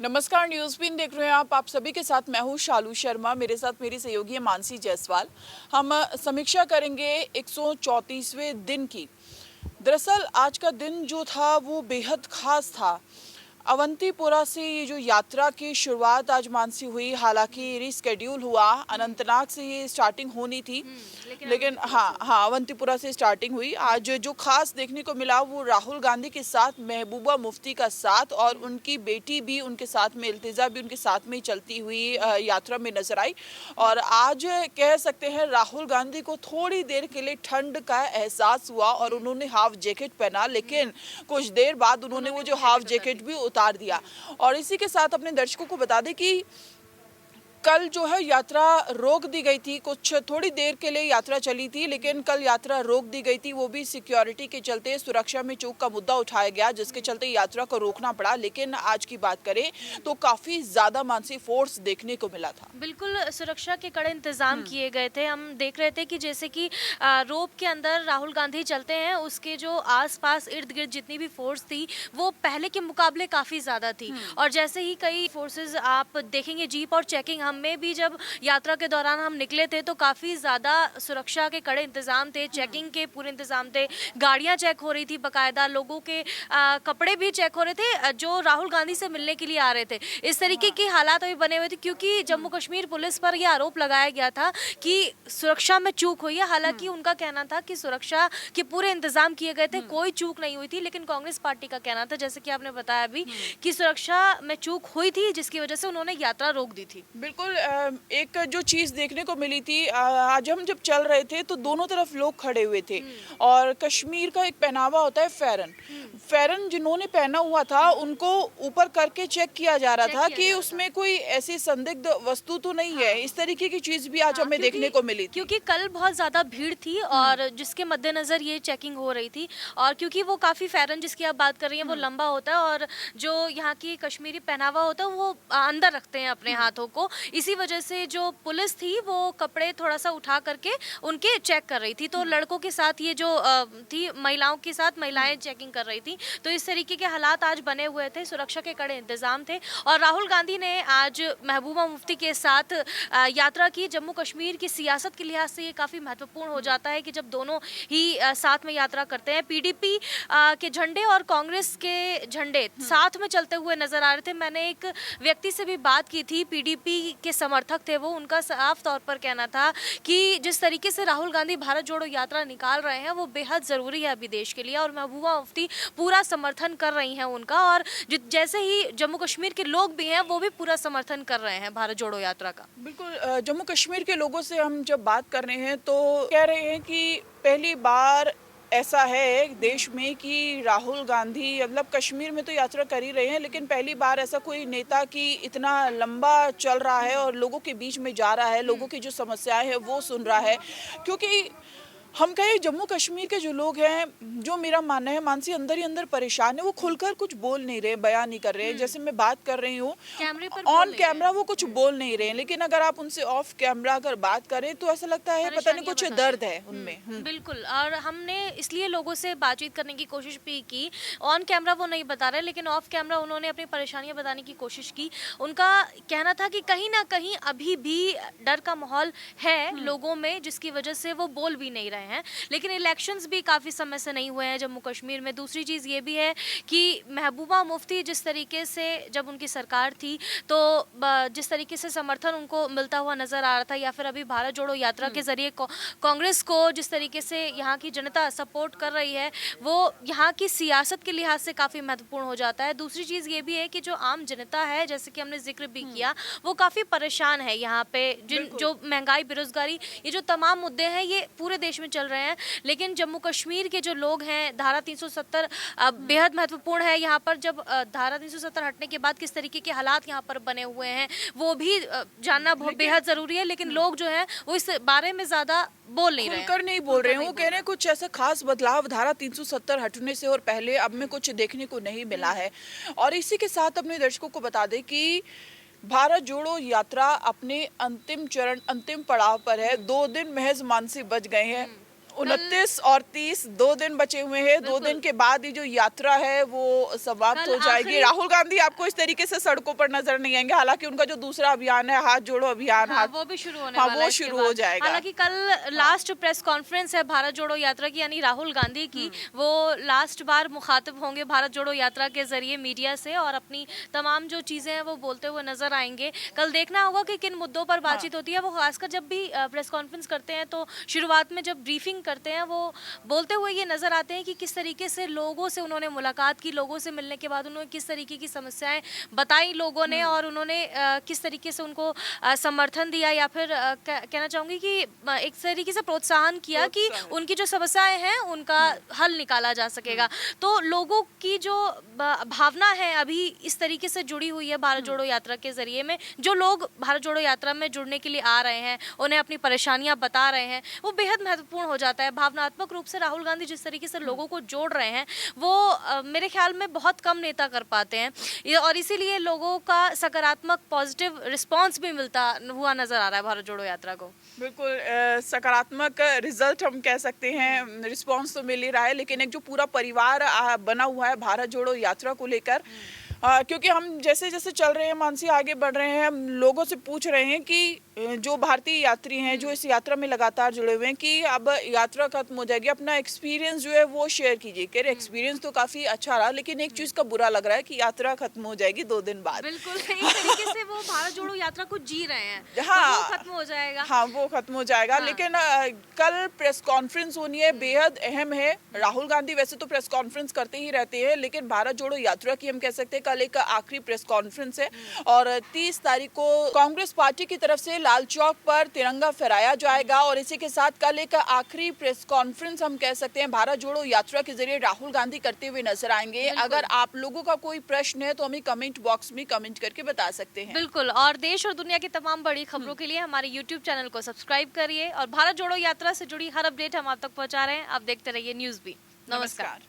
नमस्कार, न्यूज़बीन देख रहे हैं आप सभी के साथ मैं हूं शालू शर्मा। मेरे साथ मेरी सहयोगी है मानसी जायसवाल। हम समीक्षा करेंगे 134वें दिन की। दरअसल आज का दिन जो था वो बेहद खास था। अवंतीपुरा से ये जो यात्रा की शुरुआत आज मानसी हुई, हालांकि रिस्केड्यूल हुआ, अनंतनाग से ये स्टार्टिंग होनी थी, लेकिन अवंतीपुरा से स्टार्टिंग हुई। आज जो खास देखने को मिला वो राहुल गांधी के साथ महबूबा मुफ्ती का साथ और उनकी बेटी भी उनके साथ में, इल्तिजा भी उनके साथ में चलती हुई यात्रा में नजर आई। और आज कह सकते हैं राहुल गांधी को थोड़ी देर के लिए ठंड का एहसास हुआ और उन्होंने हाफ जैकेट पहना, लेकिन कुछ देर बाद उन्होंने वो जो हाफ जैकेट भी उतार दिया। और इसी के साथ अपने दर्शकों को बता दें कि कल जो है यात्रा रोक दी गई थी। कुछ थोड़ी देर के लिए यात्रा चली थी, लेकिन कल यात्रा रोक दी गई थी, वो भी सिक्योरिटी के चलते। सुरक्षा में चूक का मुद्दा उठाया गया, जिसके चलते यात्रा को रोकना पड़ा। लेकिन आज की बात करें तो काफी ज्यादा मानसी फोर्स देखने को मिला था। बिल्कुल सुरक्षा के कड़े इंतजाम किए गए थे। हम देख रहे थे कि जैसे कि रोप के अंदर राहुल गांधी चलते हैं, उसके जो आसपास इर्द गिर्द जितनी भी फोर्स थी वो पहले के मुकाबले काफी ज्यादा थी। और जैसे ही कई फोर्सेस आप देखेंगे, जीप और चेकिंग, हमें भी जब यात्रा के दौरान हम निकले थे तो काफी ज्यादा सुरक्षा के कड़े इंतजाम थे, चेकिंग के पूरे इंतजाम थे। गाड़ियां चेक हो रही थी, बकायदा लोगों के कपड़े भी चेक हो रहे थे जो राहुल गांधी से मिलने के लिए आ रहे थे। इस तरीके की हालात अभी बने हुए थे, क्योंकि जम्मू कश्मीर पुलिस पर यह आरोप लगाया गया था कि सुरक्षा में चूक हुई है। हालांकि उनका कहना था कि सुरक्षा के पूरे इंतजाम किए गए थे, कोई चूक नहीं हुई थी। लेकिन कांग्रेस पार्टी का कहना था, जैसे कि आपने बताया अभी, कि सुरक्षा में चूक हुई थी, जिसकी वजह से उन्होंने यात्रा रोक दी थी। बिल्कुल। एक जो चीज देखने को मिली थी, आज हम जब चल रहे थे तो दोनों तरफ लोग खड़े हुए थे। और कश्मीर का एक पहनावा होता है फेरन। फेरन जिन्होंने पहना हुआ था उनको ऊपर करके चेक किया जा रहा था कि उसमें कोई ऐसी संदिग्ध वस्तु तो नहीं है। इस तरीके की चीज भी आज हमें देखने को मिली थी। क्योंकि कल बहुत ज्यादा भीड़ थी और जिसके मद्देनजर ये चेकिंग हो रही थी। और क्योंकि वो काफी फेरन जिसकी आप बात कर रही हैं वो लंबा होता है, और जो यहाँ की कश्मीरी पहनावा होता है वो अंदर रखते हैं अपने हाथों को। इसी वजह से जो पुलिस थी वो कपड़े थोड़ा सा उठा करके उनके चेक कर रही थी। तो लड़कों के साथ ये जो थी, महिलाओं के साथ महिलाएं चेकिंग कर रही थी। तो इस तरीके के हालात आज बने हुए थे, सुरक्षा के कड़े इंतजाम थे। और राहुल गांधी ने आज महबूबा मुफ्ती के साथ यात्रा की। जम्मू कश्मीर की सियासत के लिहाज से ये काफ़ी महत्वपूर्ण हो जाता है कि जब दोनों ही साथ में यात्रा करते हैं। पीडीपी के झंडे और कांग्रेस के झंडे साथ में चलते हुए नजर आ रहे थे। मैंने एक व्यक्ति से भी बात की थी, पीडीपी के समर्थक थे वो, उनका साफ तौर पर कहना था कि जिस तरीके से राहुल गांधी भारत जोड़ो यात्रा निकाल रहे हैं वो बेहद ज़रूरी है अभी देश के लिए, और महबूबा मुफ्ती पूरा समर्थन कर रही हैं उनका। और जैसे ही जम्मू कश्मीर के लोग भी हैं वो भी पूरा समर्थन कर रहे हैं भारत जोड़ो यात्रा का। बिल्कुल। जम्मू कश्मीर के लोगों से हम जब बात कर रहे हैं तो कह रहे हैं कि पहली बार ऐसा है देश में कि राहुल गांधी मतलब कश्मीर में तो यात्रा कर ही रहे हैं, लेकिन पहली बार ऐसा कोई नेता कि इतना लंबा चल रहा है और लोगों के बीच में जा रहा है, लोगों की जो समस्याएं हैं वो सुन रहा है। क्योंकि हम कहें जम्मू कश्मीर के जो लोग हैं, जो मेरा मानना है मानसी, अंदर ही अंदर परेशान है। वो खुलकर कुछ बोल नहीं रहे, बयान नहीं कर रहे हैं। जैसे मैं बात कर रही हूँ ऑन कैमरा, वो कुछ बोल नहीं रहे हैं, लेकिन अगर आप उनसे ऑफ कैमरा अगर बात करें तो ऐसा लगता है पता नहीं कुछ दर्द है उनमें। बिल्कुल। और हमने इसलिए लोगों से बातचीत करने की कोशिश भी की। ऑन कैमरा वो नहीं बता रहे, लेकिन ऑफ कैमरा उन्होंने अपनी परेशानियां बताने की कोशिश की। उनका कहना था कि कहीं ना कहीं अभी भी डर का माहौल है लोगों में, जिसकी वजह से वो बोल भी नहीं रहे हैं। लेकिन इलेक्शंस भी काफ़ी समय से नहीं हुए हैं जम्मू कश्मीर में। दूसरी चीज़ ये भी है कि महबूबा मुफ्ती जिस तरीके से जब उनकी सरकार थी तो जिस तरीके से समर्थन उनको मिलता हुआ नज़र आ रहा था, या फिर अभी भारत जोड़ो यात्रा के ज़रिए कांग्रेस को जिस तरीके से यहाँ की जनता सपोर्ट कर रही है, वो यहाँ की सियासत के लिहाज से काफ़ी महत्वपूर्ण हो जाता है। दूसरी चीज़ ये भी है कि जो आम जनता है, जैसे कि हमने जिक्र भी किया, वो काफ़ी परेशान है यहाँ पे। जो महंगाई, बेरोजगारी, ये जो तमाम मुद्दे हैं ये पूरे देश में चल रहे हैं। लेकिन जम्मू कश्मीर के जो लोग हैं, धारा 370 बेहद महत्वपूर्ण है यहाँ पर। जब धारा 370 हटने के बाद किस तरीके के हालात यहाँ पर बने हुए हैं वो भी जानना बेहद जरूरी है। लेकिन लोग जो हैं वो इस बारे में ज्यादा बोल नहीं रहे हैं, नहीं बोल रहे हैं। वो कह रहे हैं कुछ ऐसा खास बदलाव धारा 370 हटने से और पहले अब में कुछ देखने को नहीं मिला है। और इसी के साथ अपने दर्शकों को बता दें कि भारत जोड़ो यात्रा अपने अंतिम चरण, अंतिम पड़ाव पर है। 2 दिन महज मानसी बच गए हैं 29 और 30 2 दिन बचे हुए हैं। 2 दिन के बाद ये जो यात्रा है वो समाप्त कल हो जाएगी। आखिरी- राहुल गांधी आपको इस तरीके से सड़कों पर नजर नहीं आएंगे, हालांकि उनका जो दूसरा अभियान है हाथ जोड़ो अभियान, हाँ, हाथ वो भी शुरू होने हाँ, वाला वो है इसके शुरू बाद। हो जाएगा। हालांकि कल लास्ट प्रेस कॉन्फ्रेंस है भारत जोड़ो यात्रा की, यानी राहुल गांधी की वो लास्ट बार मुखातिब होंगे भारत जोड़ो यात्रा के जरिए मीडिया से, और अपनी तमाम जो चीजें हैं वो बोलते हुए नजर आएंगे। कल देखना होगा कि किन मुद्दों पर बातचीत होती है। वो खासकर जब भी प्रेस कॉन्फ्रेंस करते हैं तो शुरुआत में जब ब्रीफिंग करते हैं वो बोलते हुए ये नजर आते हैं कि किस तरीके से लोगों से उन्होंने मुलाकात की, लोगों से मिलने के बाद उन्होंने किस तरीके की समस्याएं बताई लोगों ने, और उन्होंने किस तरीके से उनको समर्थन दिया, या फिर कहना चाहूंगी कि एक तरीके से प्रोत्साहन किया कि उनकी जो समस्याएं हैं उनका हल निकाला जा सकेगा। तो लोगों की जो भावना है अभी इस तरीके से जुड़ी हुई है भारत जोड़ो यात्रा के जरिए में, जो लोग भारत जोड़ो यात्रा में जुड़ने के लिए आ रहे हैं, उन्हें अपनी परेशानियां बता रहे हैं, वो बेहद महत्वपूर्ण हो जाता है। भावनात्मक रूप से राहुल गांधी जिस तरीके से लोगों को जोड़ रहे हैं वो मेरे ख्याल में बहुत कम नेता कर पाते हैं, और इसीलिए लोगों का सकारात्मक पॉजिटिव रिस्पांस भी मिलता हुआ नजर आ रहा है भारत जोड़ो यात्रा को। बिल्कुल सकारात्मक रिजल्ट हम कह सकते हैं, रिस्पांस तो मिल ही रहा है, लेकिन एक जो पूरा परिवार बना हुआ है भारत जोड़ो यात्रा को लेकर, क्योंकि हम जैसे जैसे चल रहे हैं मानसी, आगे बढ़ रहे हैं, हम लोगों से पूछ रहे हैं कि जो भारतीय यात्री हैं जो इस यात्रा में लगातार जुड़े हुए हैं कि अब यात्रा खत्म हो जाएगी, अपना एक्सपीरियंस जो है वो शेयर कीजिए। कह रहे एक्सपीरियंस तो काफी अच्छा रहा, लेकिन एक चीज का बुरा लग रहा है कि यात्रा खत्म हो जाएगी 2 दिन बाद। बिल्कुल एक तरीके से वो भारत जोड़ो यात्रा को जी रहे हैं। हाँ, तो वो खत्म हो जाएगा। हाँ, वो खत्म हो जाएगा। हाँ। लेकिन कल प्रेस कॉन्फ्रेंस होनी है, बेहद अहम है। राहुल गांधी वैसे तो प्रेस कॉन्फ्रेंस करते ही रहते हैं, लेकिन भारत जोड़ो यात्रा की हम कह सकते हैं कल एक आखिरी प्रेस कॉन्फ्रेंस है, और 30 तारीख को कांग्रेस पार्टी की तरफ से लाल चौक पर तिरंगा फहराया जाएगा, और इसी के साथ कल एक आखिरी प्रेस कॉन्फ्रेंस हम कह सकते हैं भारत जोड़ो यात्रा के जरिए राहुल गांधी करते हुए नजर आएंगे। अगर आप लोगों का कोई प्रश्न है तो हमें कमेंट बॉक्स में कमेंट करके बता सकते हैं। बिल्कुल, और देश और दुनिया की तमाम बड़ी खबरों के लिए हमारे YouTube चैनल को सब्सक्राइब करिए, और भारत जोड़ो यात्रा से जुड़ी हर अपडेट हम आप तक पहुंचा रहे हैं। आप देखते रहिए न्यूज़ भी। नमस्कार।